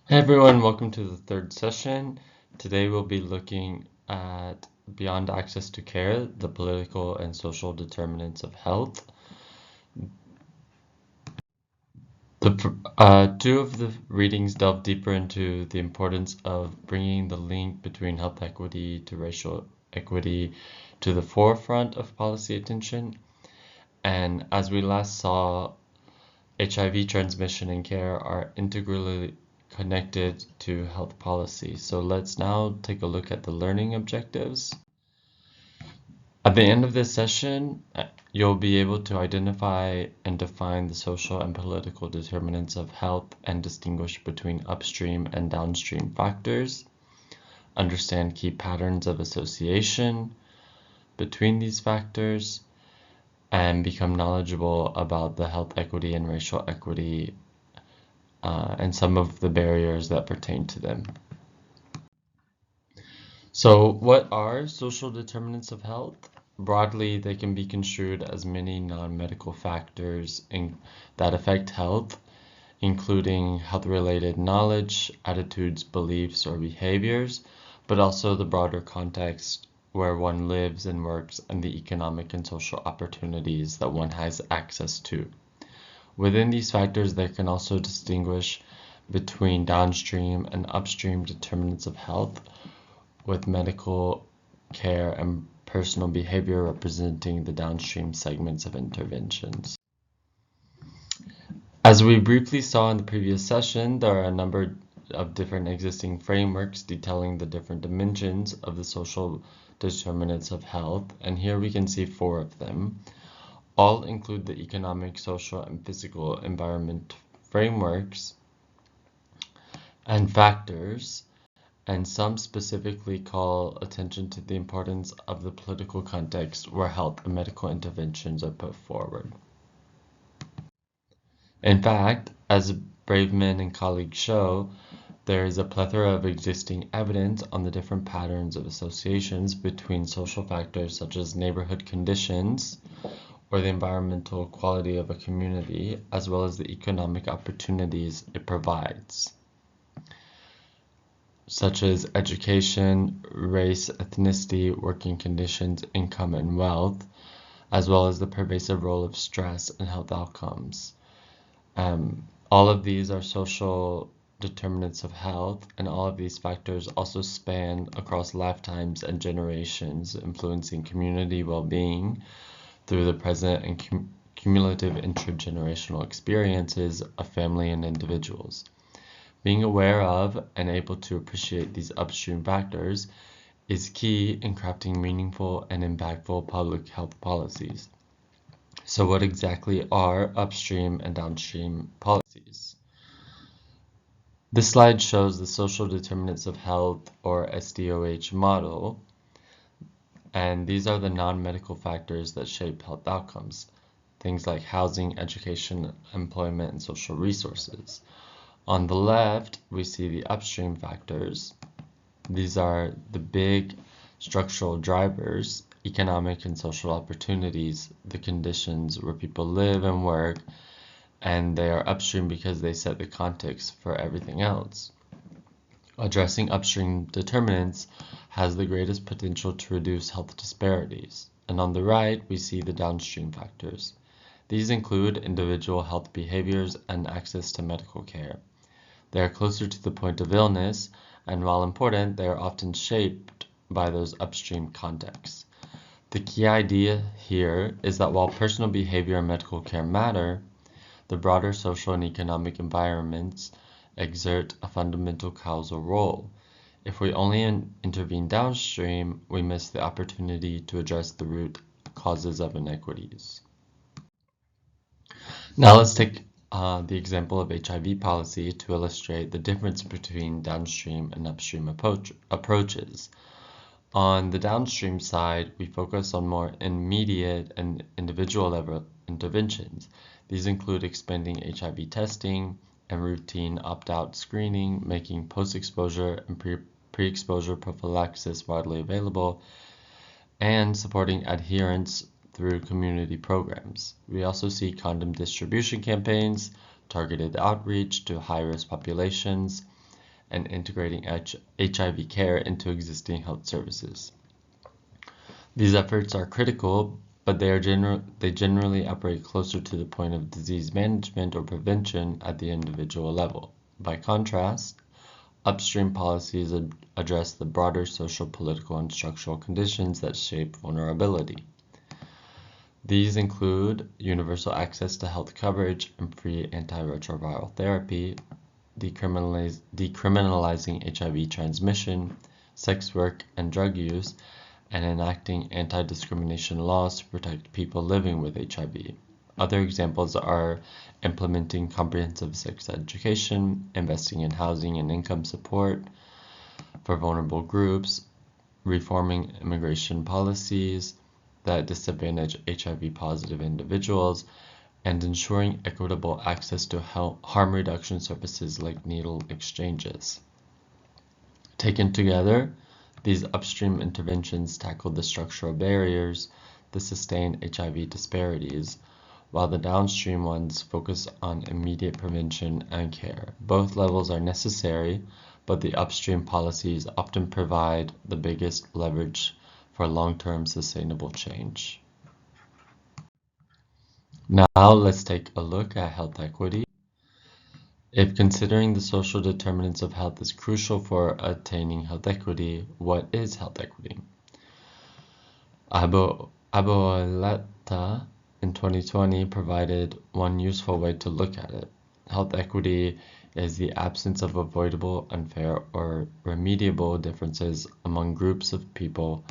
Hey everyone, welcome to the third session. Today we'll be looking at Beyond Access to Care, the political and social determinants of health. Two of the readings delve deeper into the importance of bringing the link between health equity to racial equity to the forefront of policy attention. And as we last saw, HIV transmission and care are integrally connected to health policy. So let's now take a look at the learning objectives. At the end of this session, you'll be able to identify and define the social and political determinants of health and distinguish between upstream and downstream factors, understand key patterns of association between these factors, and become knowledgeable about the health equity and racial equity and some of the barriers that pertain to them. So, what are social determinants of health? Broadly, they can be construed as many non-medical factors that affect health, including health-related knowledge, attitudes, beliefs, or behaviors, but also the broader context where one lives and works and the economic and social opportunities that one has access to. Within these factors, they can also distinguish between downstream and upstream determinants of health, with medical care and personal behavior representing the downstream segments of interventions. As we briefly saw in the previous session, there are a number of different existing frameworks detailing the different dimensions of the social determinants of health, and here we can see 4 of them. All include the economic, social, and physical environment frameworks and factors, and some specifically call attention to the importance of the political context where health and medical interventions are put forward. In fact, as Braveman and colleagues show, there is a plethora of existing evidence on the different patterns of associations between social factors such as neighborhood conditions or the environmental quality of a community, as well as the economic opportunities it provides, such as education, race, ethnicity, working conditions, income, and wealth, as well as the pervasive role of stress and health outcomes. All of these are social determinants of health, and all of these factors also span across lifetimes and generations, influencing community well-being through the present and cumulative intergenerational experiences of family and individuals. Being aware of and able to appreciate these upstream factors is key in crafting meaningful and impactful public health policies. So what exactly are upstream and downstream policies? This slide shows the social determinants of health, or SDOH model, and these are the non-medical factors that shape health outcomes, things like housing, education, employment, and social resources. On the left, we see the upstream factors. These are the big structural drivers, economic and social opportunities, the conditions where people live and work, and they are upstream because they set the context for everything else. Addressing upstream determinants has the greatest potential to reduce health disparities. And on the right, we see the downstream factors. These include individual health behaviors and access to medical care. They are closer to the point of illness, and while important, they are often shaped by those upstream contexts. The key idea here is that while personal behavior and medical care matter, the broader social and economic environments exert a fundamental causal role. If we only intervene downstream, we miss the opportunity to address the root causes of inequities. Now let's take the example of HIV policy to illustrate the difference between downstream and upstream approaches. On the downstream side, we focus on more immediate and individual level interventions. These include expanding HIV testing and routine opt-out screening, making post-exposure and pre-exposure prophylaxis widely available, and supporting adherence through community programs. We also see condom distribution campaigns, targeted outreach to high-risk populations, and integrating HIV care into existing health services. These efforts are critical, but they generally operate closer to the point of disease management or prevention at the individual level. By contrast, upstream policies address the broader social, political, and structural conditions that shape vulnerability. These include universal access to health coverage and free antiretroviral therapy, decriminalizing HIV transmission, sex work and drug use, and enacting anti-discrimination laws to protect people living with HIV. Other examples are implementing comprehensive sex education, investing in housing and income support for vulnerable groups, reforming immigration policies that disadvantage HIV-positive individuals, and ensuring equitable access to harm reduction services like needle exchanges. Taken together, these upstream interventions tackle the structural barriers that sustain HIV disparities, while the downstream ones focus on immediate prevention and care. Both levels are necessary, but the upstream policies often provide the biggest leverage for long-term sustainable change. Now let's take a look at health equity. If considering the social determinants of health is crucial for attaining health equity, what is health equity? Abueleta in 2020 provided one useful way to look at it. Health equity is the absence of avoidable, unfair, or remediable differences among groups of people,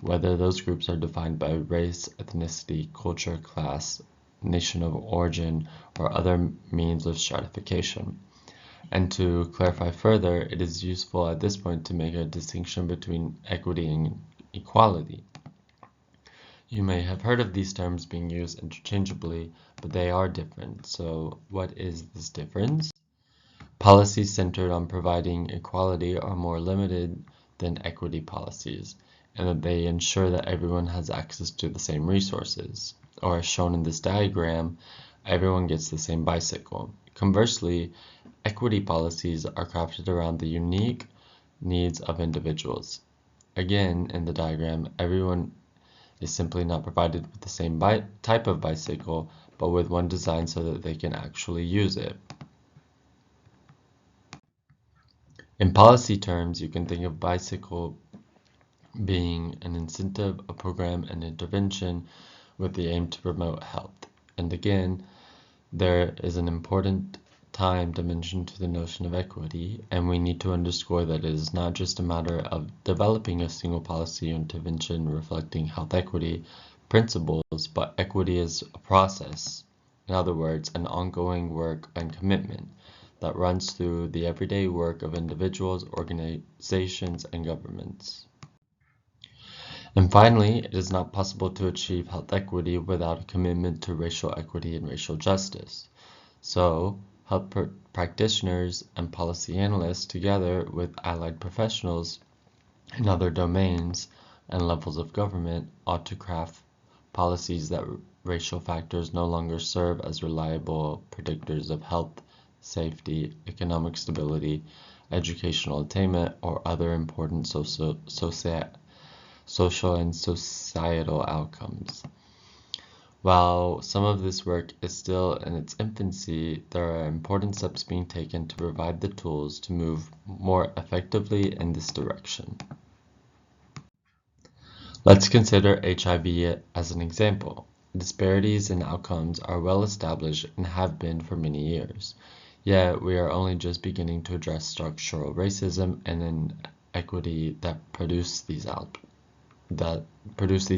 whether those groups are defined by race, ethnicity, culture, class, nation of origin, or other means of stratification. And to clarify further, it is useful at this point to make a distinction between equity and equality. You may have heard of these terms being used interchangeably, but they are different. So what is this difference? Policies centered on providing equality are more limited than equity policies, and that they ensure that everyone has access to the same resources. Or as shown in this diagram, everyone gets the same bicycle. Conversely, equity policies are crafted around the unique needs of individuals. Again, in the diagram, everyone is simply not provided with the same type of bicycle, but with one design so that they can actually use it. In policy terms, you can think of bicycle being an incentive, a program, and intervention with the aim to promote health. And again, there is an important time dimension to the notion of equity, and we need to underscore that it is not just a matter of developing a single policy or intervention reflecting health equity principles, but equity is a process. In other words, an ongoing work and commitment that runs through the everyday work of individuals, organizations, and governments. And finally, it is not possible to achieve health equity without a commitment to racial equity and racial justice. So, health practitioners and policy analysts, together with allied professionals in other domains and levels of government, ought to craft policies that racial factors no longer serve as reliable predictors of health, safety, economic stability, educational attainment, or other important social and societal outcomes. While some of this work is still in its infancy, there are important steps being taken to provide the tools to move more effectively in this direction. Let's consider HIV as an example. Disparities in outcomes are well established and have been for many years. Yet we are only just beginning to address structural racism and inequity that produce these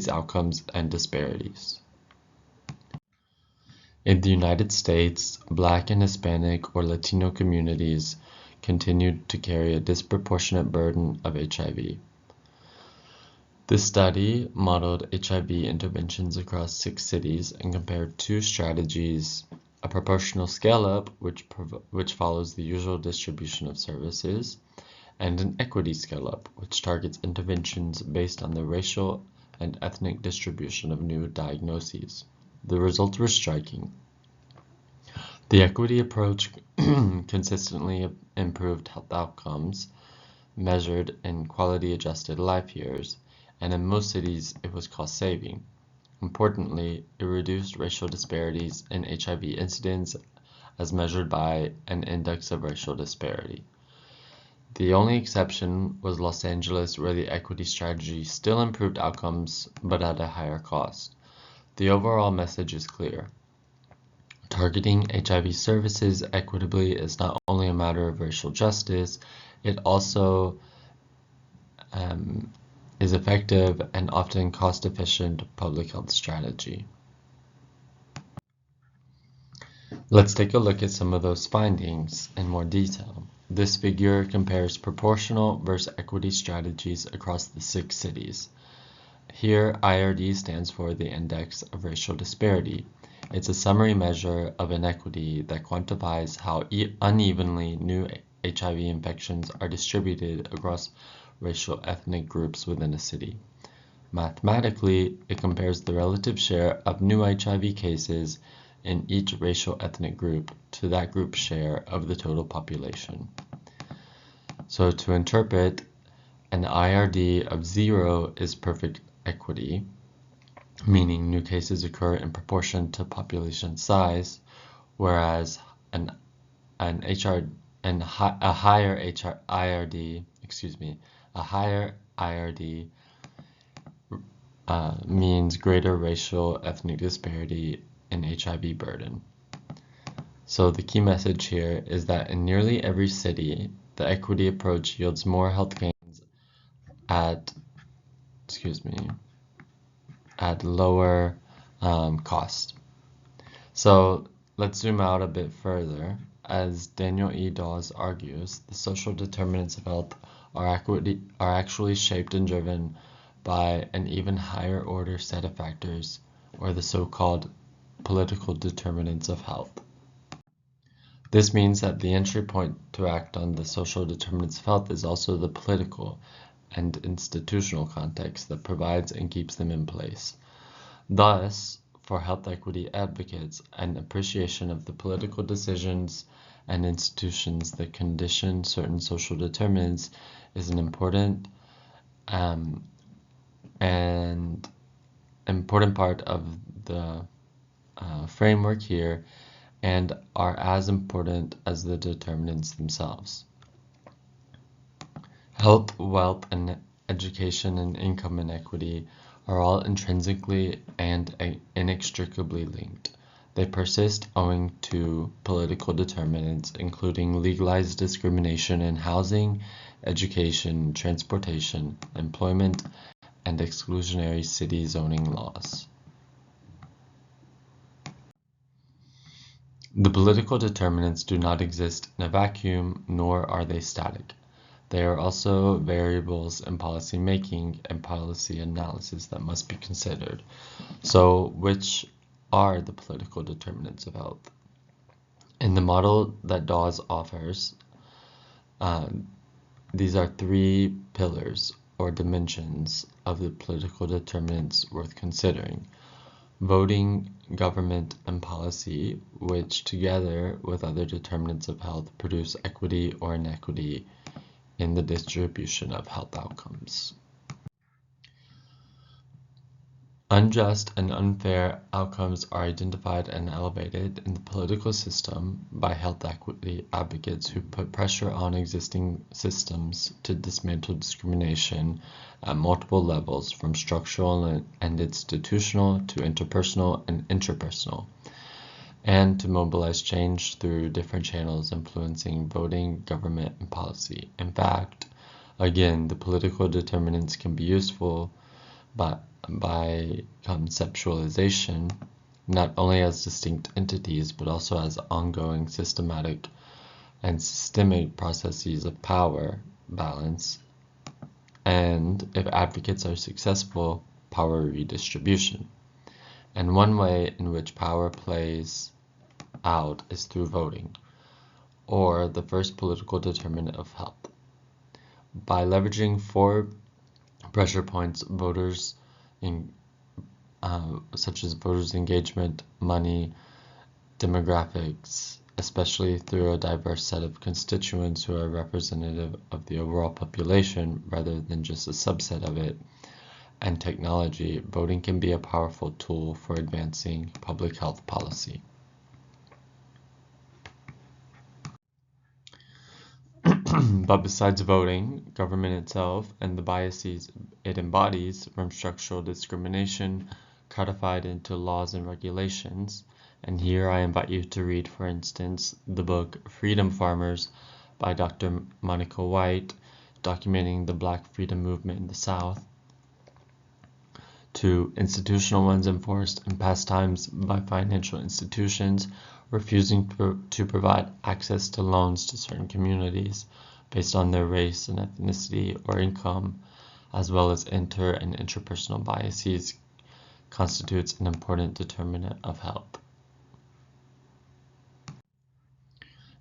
outcomes and disparities. In the United States, Black and Hispanic or Latino communities continue to carry a disproportionate burden of HIV. This study modeled HIV interventions across 6 cities and compared 2 strategies: a proportional scale-up, which follows the usual distribution of services, and an equity scale-up, which targets interventions based on the racial and ethnic distribution of new diagnoses. The results were striking. The equity approach consistently improved health outcomes measured in quality-adjusted life years, and in most cities it was cost-saving. Importantly, it reduced racial disparities in HIV incidence as measured by an index of racial disparity. The only exception was Los Angeles, where the equity strategy still improved outcomes, but at a higher cost. The overall message is clear. Targeting HIV services equitably is not only a matter of racial justice, it also is effective and often cost-efficient public health strategy. Let's take a look at some of those findings in more detail. This figure compares proportional versus equity strategies across the 6 cities. Here, IRD stands for the Index of Racial Disparity. It's a summary measure of inequity that quantifies how unevenly new HIV infections are distributed across racial ethnic groups within a city. Mathematically, it compares the relative share of new HIV cases in each racial ethnic group to that group's share of the total population. So to interpret, an IRD of 0 is perfect equity, meaning new cases occur in proportion to population size, whereas a higher IRD means greater racial ethnic disparity in HIV burden. So the key message here is that in nearly every city, the equity approach yields more health gains at lower cost. So let's zoom out a bit further. As Daniel E. Dawes argues, the social determinants of health are actually shaped and driven by an even higher order set of factors, or the so-called political determinants of health. This means that the entry point to act on the social determinants of health is also the political and institutional context that provides and keeps them in place. Thus, for health equity advocates, an appreciation of the political decisions and institutions that condition certain social determinants is an important part of the framework here, and are as important as the determinants themselves. Health, wealth, and education and income inequity are all intrinsically and inextricably linked. They persist owing to political determinants, including legalized discrimination in housing, education, transportation, employment, and exclusionary city zoning laws. The political determinants do not exist in a vacuum, nor are they static. They are also variables in policy making and policy analysis that must be considered. So, which are the political determinants of health? In the model that Dawes offers, these are 3 pillars or dimensions of the political determinants worth considering: voting, government, and policy, which together with other determinants of health produce equity or inequity in the distribution of health outcomes. Unjust and unfair outcomes are identified and elevated in the political system by health equity advocates who put pressure on existing systems to dismantle discrimination at multiple levels, from structural and institutional to interpersonal and intrapersonal, and to mobilize change through different channels influencing voting, government, and policy. In fact, again, the political determinants can be useful by conceptualization, not only as distinct entities, but also as ongoing systematic and systemic processes of power balance, and if advocates are successful, power redistribution. And one way in which power plays out is through voting, or the first political determinant of health. By leveraging 4 pressure points, such as voters' engagement, money, demographics, especially through a diverse set of constituents who are representative of the overall population rather than just a subset of it, and technology, voting can be a powerful tool for advancing public health policy. But besides voting, government itself and the biases it embodies, from structural discrimination codified into laws and regulations. And here I invite you to read, for instance, the book Freedom Farmers by Dr. Monica White, documenting the Black freedom movement in the South, to institutional ones enforced in past times by financial institutions refusing to provide access to loans to certain communities based on their race and ethnicity or income, as well as inter- and interpersonal biases, constitutes an important determinant of health.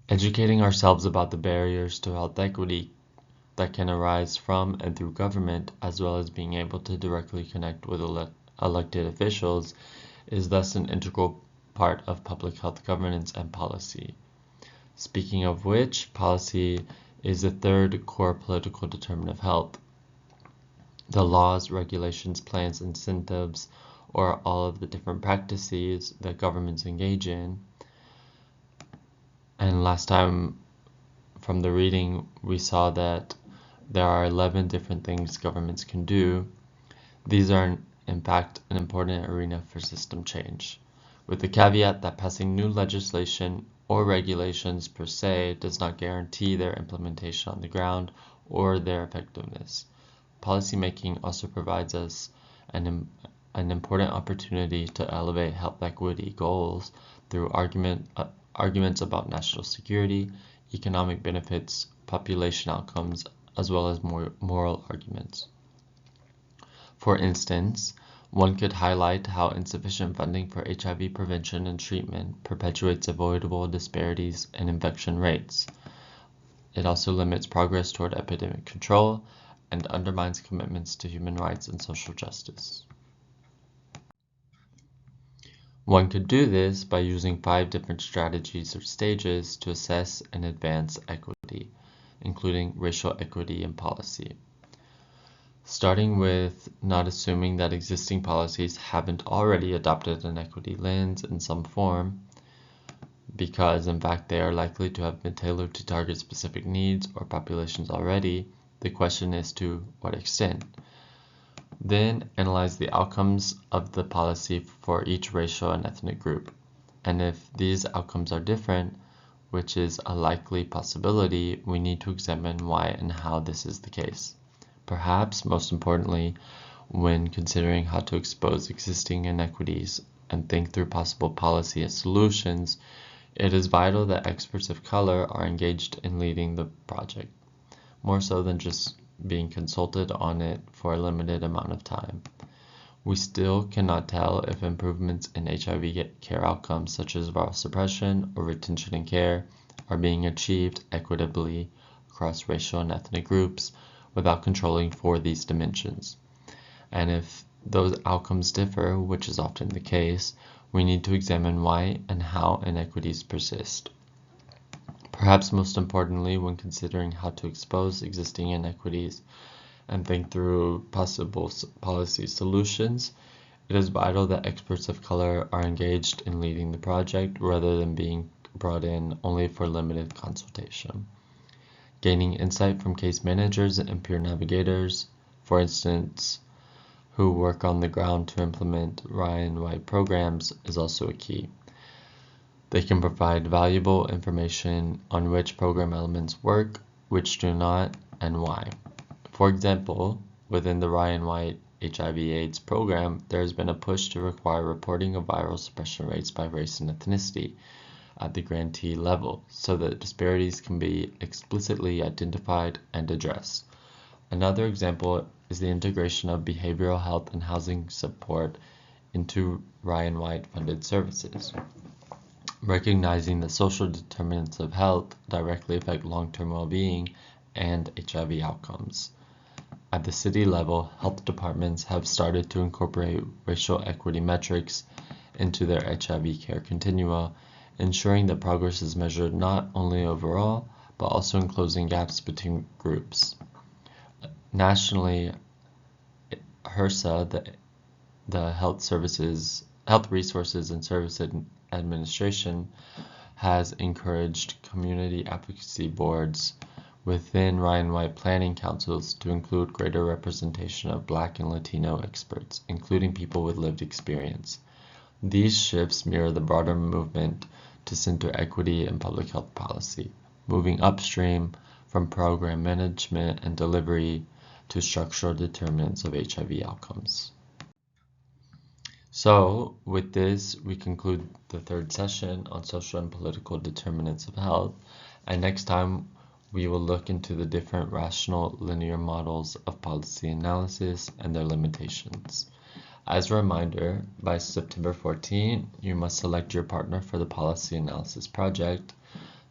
Educating ourselves about the barriers to health equity that can arise from and through government, as well as being able to directly connect with elected officials, is thus an integral part of public health governance and policy. Speaking of which, policy is the third core political determinant of health. The laws, regulations, plans, incentives, or all of the different practices that governments engage in. And last time from the reading, we saw that there are 11 different things governments can do. These are in fact an important arena for system change, with the caveat that passing new legislation or regulations per se does not guarantee their implementation on the ground or their effectiveness. Policymaking also provides us an important opportunity to elevate health equity goals through arguments about national security, economic benefits, population outcomes, as well as moral arguments. For instance, one could highlight how insufficient funding for HIV prevention and treatment perpetuates avoidable disparities in infection rates. It also limits progress toward epidemic control and undermines commitments to human rights and social justice. One could do this by using 5 different strategies or stages to assess and advance equity, including racial equity in policy. Starting with not assuming that existing policies haven't already adopted an equity lens in some form, because in fact they are likely to have been tailored to target specific needs or populations already. The question is to what extent. Then analyze the outcomes of the policy for each racial and ethnic group. And if these outcomes are different, which is a likely possibility, we need to examine why and how this is the case. Perhaps most importantly, when considering how to expose existing inequities and think through possible policy and solutions, it is vital that experts of color are engaged in leading the project, more so than just being consulted on it for a limited amount of time. We still cannot tell if improvements in HIV care outcomes such as viral suppression or retention in care are being achieved equitably across racial and ethnic groups without controlling for these dimensions. And if those outcomes differ, which is often the case, we need to examine why and how inequities persist. Perhaps most importantly, when considering how to expose existing inequities and think through possible policy solutions, it is vital that experts of color are engaged in leading the project rather than being brought in only for limited consultation. Gaining insight from case managers and peer navigators, for instance, who work on the ground to implement Ryan White programs, is also a key. They can provide valuable information on which program elements work, which do not, and why. For example, within the Ryan White HIV/AIDS program, there has been a push to require reporting of viral suppression rates by race and ethnicity at the grantee level, so that disparities can be explicitly identified and addressed. Another example is the integration of behavioral health and housing support into Ryan White funded services. Recognizing that social determinants of health directly affect long-term well-being and HIV outcomes. At the city level, health departments have started to incorporate racial equity metrics into their HIV care continua ensuring that progress is measured not only overall, but also in closing gaps between groups. Nationally, HRSA, the Health Resources and Service Administration, has encouraged community advocacy boards within Ryan White planning councils to include greater representation of Black and Latino experts, including people with lived experience. These shifts mirror the broader movement to center equity in public health policy, moving upstream from program management and delivery to structural determinants of HIV outcomes. So, with this, we conclude the third session on social and political determinants of health, and next time we will look into the different rational linear models of policy analysis and their limitations. As a reminder, by September 14, you must select your partner for the policy analysis project,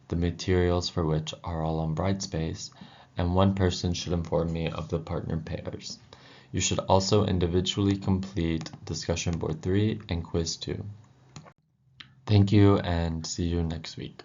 the materials for which are all on Brightspace, and one person should inform me of the partner pairs. You should also individually complete Discussion Board 3 and Quiz 2. Thank you and see you next week.